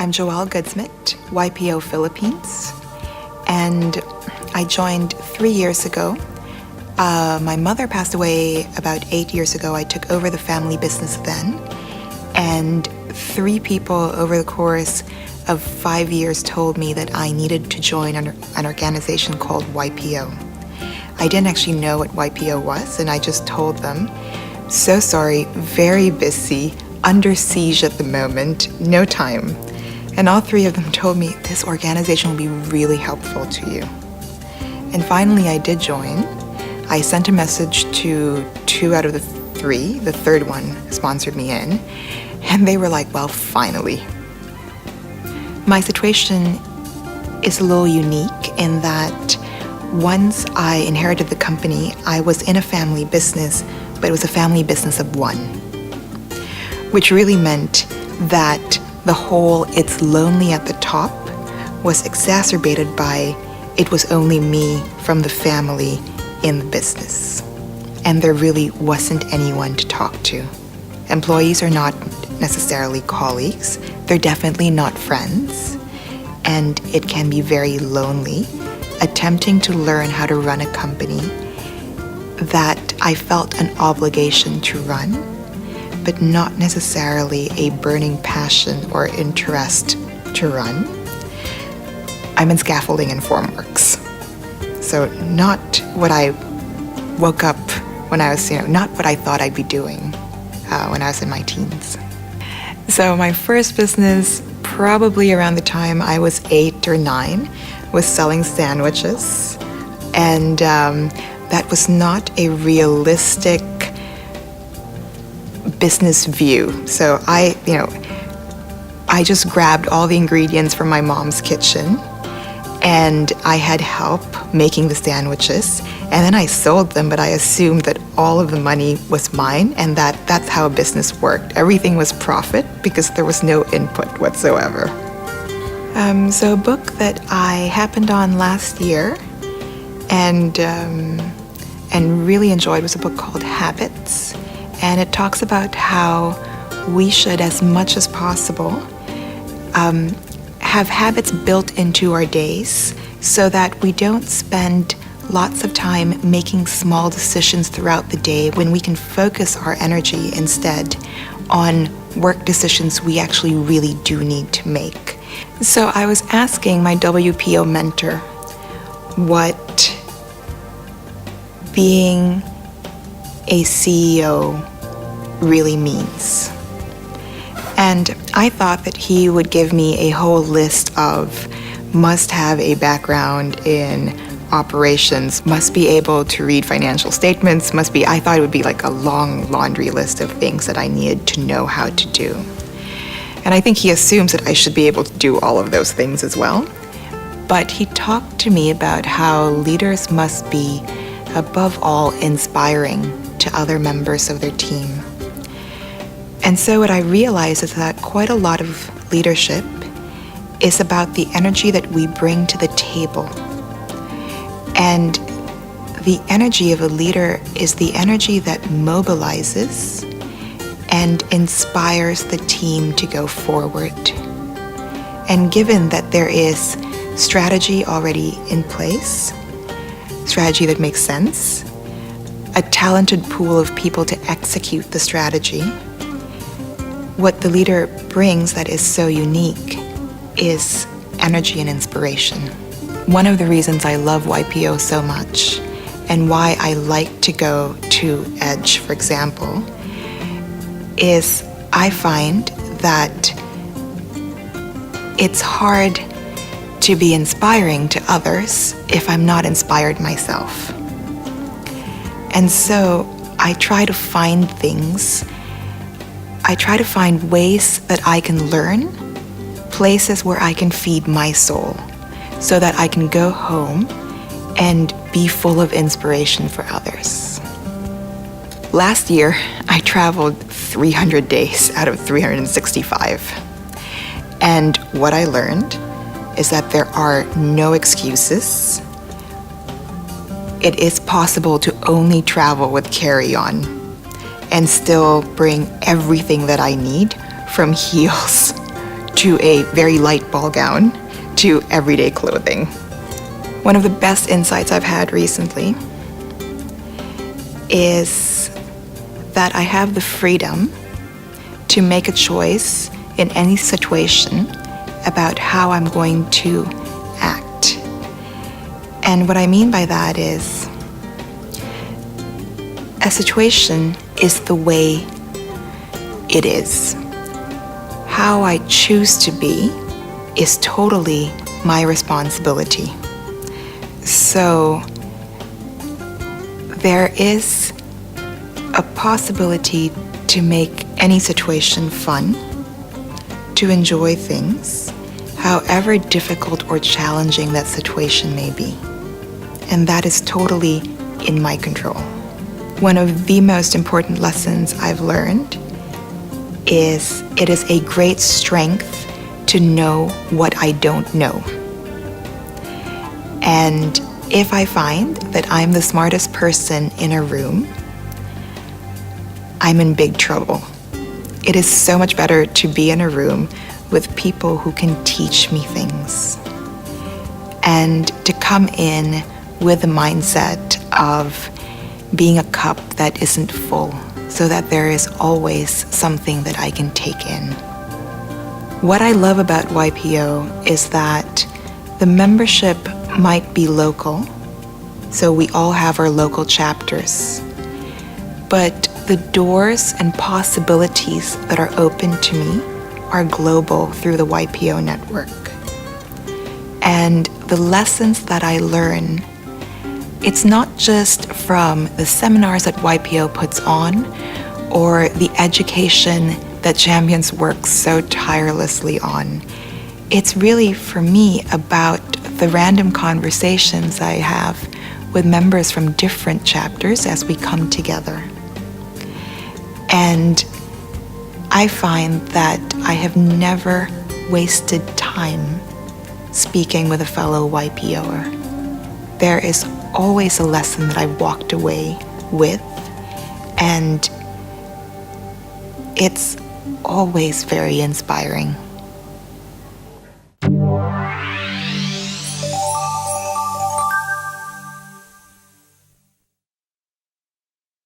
I'm Joelle Goudsmit, YPO Philippines, and I joined 3 years ago. My mother passed away about 8 years ago. I took over the family business then, and 3 people over the course of 5 years told me that I needed to join an organization called YPO. I didn't actually know what YPO was, and I just told them, so sorry, very busy, under siege at the moment, no time. And all 3 of them told me this organization will be really helpful to you. And finally I did join. I sent a message to 2 out of the 3. The third one sponsored me in. And they were like, well, finally. My situation is a little unique in that once I inherited the company, I was in a family business, but it was a family business of one. Which really meant that the whole "it's lonely at the top" was exacerbated by it was only me from the family in the business. And there really wasn't anyone to talk to. Employees are not necessarily colleagues. They're definitely not friends. And it can be very lonely attempting to learn how to run a company that I felt an obligation to run, but not necessarily a burning passion or interest to run. I'm in scaffolding and formworks. So not what I woke up when I was, not what I thought I'd be doing when I was in my teens. So my first business, probably around the time I was 8 or 9, was selling sandwiches. And that was not a realistic business view. So I just grabbed all the ingredients from my mom's kitchen, and I had help making the sandwiches, and then I sold them, but I assumed that all of the money was mine, and that's how a business worked. Everything was profit because there was no input whatsoever. So a book that I happened on last year and really enjoyed was a book called Habits. And it talks about how we should, as much as possible, have habits built into our days so that we don't spend lots of time making small decisions throughout the day when we can focus our energy instead on work decisions we actually really do need to make. So I was asking my WPO mentor what being a CEO really means. And I thought that he would give me a whole list of must have a background in operations, must be able to read financial statements, I thought it would be like a long laundry list of things that I needed to know how to do. And I think he assumes that I should be able to do all of those things as well. But he talked to me about how leaders must be, above all, inspiring to other members of their team. And so what I realized is that quite a lot of leadership is about the energy that we bring to the table. And the energy of a leader is the energy that mobilizes and inspires the team to go forward. And given that there is strategy already in place, strategy that makes sense, a talented pool of people to execute the strategy, what the leader brings that is so unique is energy and inspiration. One of the reasons I love YPO so much and why I like to go to Edge, for example, is I find that it's hard to be inspiring to others if I'm not inspired myself. And so I try to find ways that I can learn, places where I can feed my soul, so that I can go home and be full of inspiration for others. Last year, I traveled 300 days out of 365. And what I learned is that there are no excuses. It is possible to only travel with carry-on and still bring everything that I need, from heels to a very light ball gown to everyday clothing. One of the best insights I've had recently is that I have the freedom to make a choice in any situation about how I'm going to act. And what I mean by that is, a situation is the way it is. How I choose to be is totally my responsibility. So there is a possibility to make any situation fun, to enjoy things, however difficult or challenging that situation may be. And that is totally in my control. One of the most important lessons I've learned is it is a great strength to know what I don't know. And if I find that I'm the smartest person in a room, I'm in big trouble. It is so much better to be in a room with people who can teach me things, and to come in with the mindset of being a cup that isn't full, so that there is always something that I can take in. What I love about YPO is that the membership might be local, so we all have our local chapters, but the doors and possibilities that are open to me are global through the YPO network. And the lessons that I learn, it's not just from the seminars that YPO puts on or the education that Champions work so tirelessly on. It's really, for me, about the random conversations I have with members from different chapters as we come together. And I find that I have never wasted time speaking with a fellow YPOer. There is always a lesson that I walked away with, and it's always very inspiring.